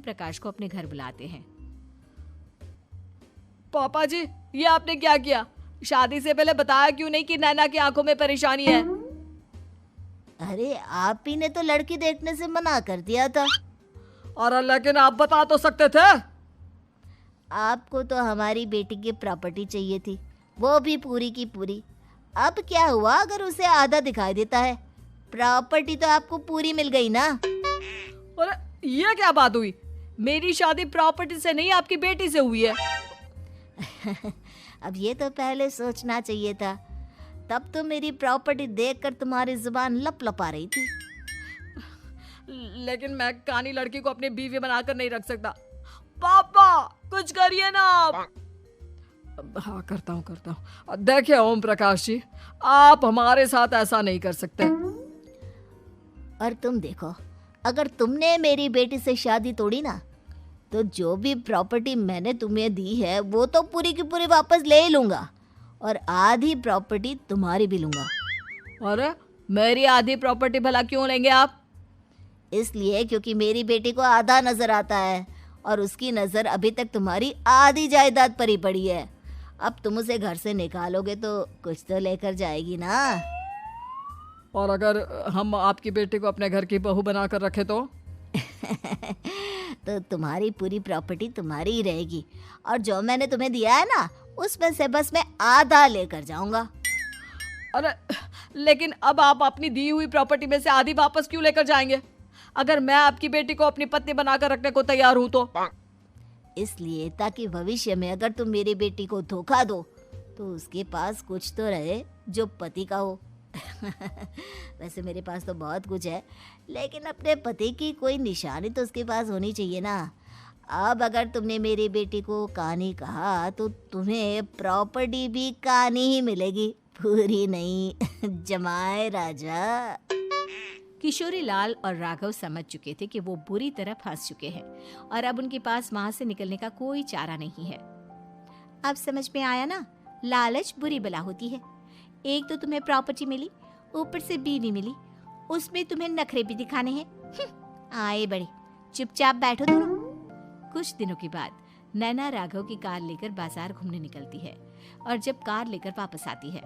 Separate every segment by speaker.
Speaker 1: प्रकाश को अपने घर बुलाते हैं।
Speaker 2: पापा जी, ये आपने क्या किया? शादी से पहले बताया क्यों नहीं कि नैना की आंखों में परेशानी है?
Speaker 3: अरे आप ही ने तो लड़की देखने से मना कर दिया था।
Speaker 2: और लेकिन आप बता तो सकते थे।
Speaker 3: आपको तो हमारी बेटी की प्रॉपर्टी चाहिए थी, वो भी पूरी की पूरी। अब क्या हुआ अगर उसे आधा दिखाई देता है? प्रॉपर्टी तो आपको पूरी मिल गई ना।
Speaker 2: और ये क्या बात हुई? मेरी शादी प्रॉपर्टी से नहीं, आपकी बेटी से हुई है।
Speaker 3: अब ये तो पहले सोचना चाहिए था। तब तो मेरी प्रॉपर्टी देखकर तुम्हारी जुबान लप लपा रही थी।
Speaker 2: लेकिन मैं कानी लड़की को अपनी बीवी बनाकर नहीं रख सकता। पापा कुछ करिए ना आप। हाँ करता हूँ। देखिए ओम प्रकाश जी, आप हमारे साथ ऐसा नहीं कर सकते।
Speaker 3: और तुम देखो, अगर तुमने मेरी बेटी से शादी तोड़ी ना, तो जो भी प्रॉपर्टी मैंने तुम्हें दी है वो तो पूरी की पूरी वापस ले ही लूंगा, और आधी प्रॉपर्टी तुम्हारी भी लूंगा।
Speaker 2: अरे मेरी आधी प्रॉपर्टी भला क्यों लेंगे आप?
Speaker 3: इसलिए क्योंकि मेरी बेटी को आधा नजर आता है और उसकी नजर अभी तक तुम्हारी आधी जायदाद पर ही पड़ी है। अब तुम उसे घर से निकालोगे तो कुछ तो लेकर जाएगी ना।
Speaker 2: और अगर हम आपकी बेटी को अपने घर की बहू बनाकर रखे तो?
Speaker 3: तो तुम्हारी पूरी प्रॉपर्टी तुम्हारी ही रहेगी, और जो मैंने तुम्हें दिया है ना, उसमें से बस मैं आधा लेकर जाऊंगा।
Speaker 2: अरे लेकिन अब आप अपनी दी हुई प्रॉपर्टी में से आधी वापस क्यों लेकर जाएंगे? अगर मैं आपकी बेटी को अपनी पत्नी बनाकर रखने को तैयार हूं तो?
Speaker 3: इसलिए ताकि भविष्य में अगर तुम मेरी बेटी को धोखा दो तो उसके पास कुछ तो रहे जो पति का हो। वैसे मेरे पास तो बहुत कुछ है, लेकिन अपने पति की कोई निशानी तो उसके पास होनी चाहिए ना। अब अगर तुमने मेरी बेटी को कानी कहा तो तुम्हें प्रॉपर्टी भी कानी ही मिलेगी, पूरी नहीं। जमाए राजा।
Speaker 1: किशोरी लाल और राघव समझ चुके थे कि वो बुरी तरह फंस चुके हैं और अब उनके पास वहां से निकलने का कोई चारा नहीं है। अब समझ में आया ना, लालच बुरी बला होती है। एक तो तुम्हें प्रॉपर्टी मिली, ऊपर से बीवी मिली, उसमें तुम्हें नखरे भी दिखाने हैं। आए बड़े, चुपचाप बैठो दोनों। कुछ दिनों के बाद नैना राघव की कार लेकर बाजार घूमने निकलती है और जब कार लेकर वापस आती है,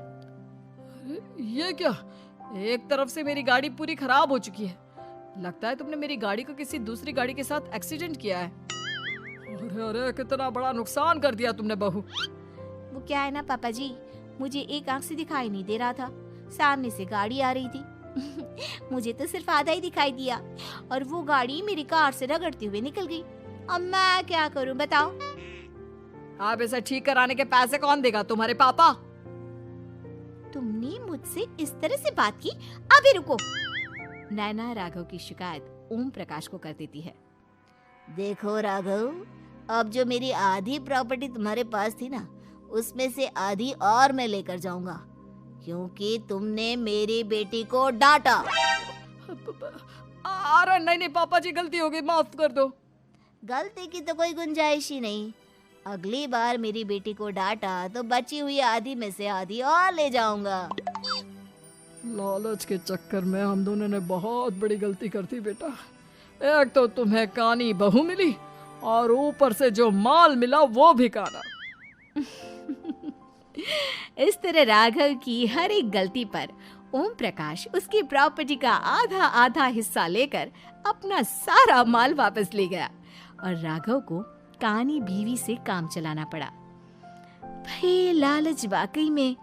Speaker 2: ये क्या? एक तरफ से मेरी गाड़ी पूरी खराब हो चुकी है। लगता है तुमने मेरी गाड़ी को किसी दूसरी गाड़ी के साथ एक्सीडेंट किया है। अरे कितना बड़ा नुकसान कर दिया तुमने बहू।
Speaker 1: वो क्या है ना पापा जी, मुझे एक आंख से दिखाई नहीं दे रहा था, सामने से गाड़ी आ रही थी। मुझे तो सिर्फ आधा ही दिखाई दिया और वो गाड़ी मेरी कार से रगड़ते हुए निकल गई। अब मैं क्या करूं बताओ?
Speaker 2: आप इसे ठीक कराने के पैसे कौन देगा? तुम्हारे पापा।
Speaker 1: तुमने मुझसे इस तरह से बात की? अभी रुको। नैना राघव की शिकायत ओम प्रकाश को कर देती है।
Speaker 3: देखो राघव, अब जो मेरी आधी प्रॉपर्टी तुम्हारे पास थी ना, उसमें से आधी और मैं लेकर जाऊंगा, क्योंकि तुमने मेरी बेटी को डांटा।
Speaker 2: अरे नहीं पापा जी, गलती हो गई, माफ कर दो।
Speaker 3: गलती की तो कोई गुंजाइश ही नहीं। अगली बार मेरी बेटी को डांटा तो बची हुई आधी में से आधी और ले जाऊंगा।
Speaker 2: लालच के चक्कर में हम दोनों ने बहुत बड़ी गलती कर दी बेटा। एक तो तुम्हें कानी बहू मिली और ऊपर से जो माल मिला वो भी काना।
Speaker 1: इस तरह राघव की हर एक गलती पर ओम प्रकाश उसकी प्रॉपर्टी का आधा आधा हिस्सा लेकर अपना सारा माल वापस ले गया और राघव को कानी बीवी से काम चलाना पड़ा। भाई लालच वाकई में